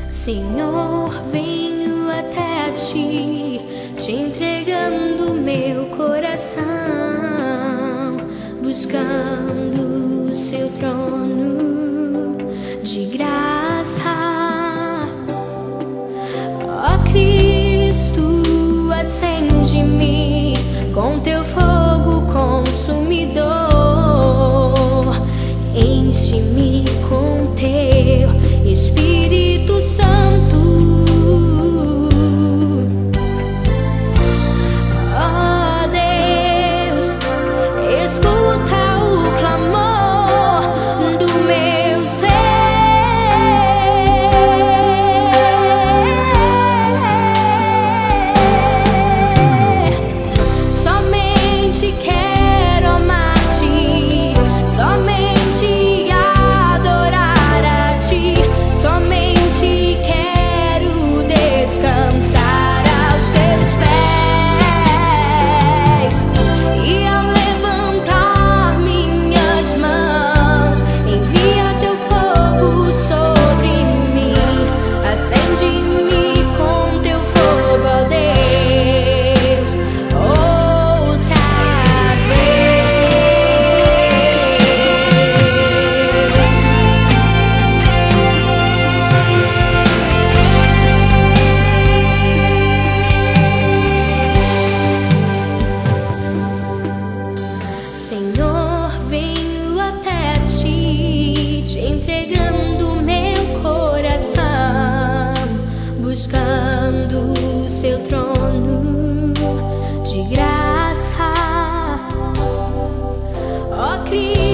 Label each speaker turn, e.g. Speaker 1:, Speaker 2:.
Speaker 1: Senhor, venho até a Ti, te entregando meu coração, buscando o Seu trono de graça. Ó Cristo, acende-me com Teu fogo consumidor, enche-me com Teu Espírito Santo. Ó Deus, escuta o clamor do meu ser. Somente quero amar-te, somente adorar a Ti, somente quero descansar aos Teus pés. E ao levantar minhas mãos, envia Teu fogo sobre mim, acende-me com Teu fogo, ó Deus, outra vez. Senhor, venho até a Ti, te entregando meu coração, buscando o Seu trono de graça. Ó Cristo,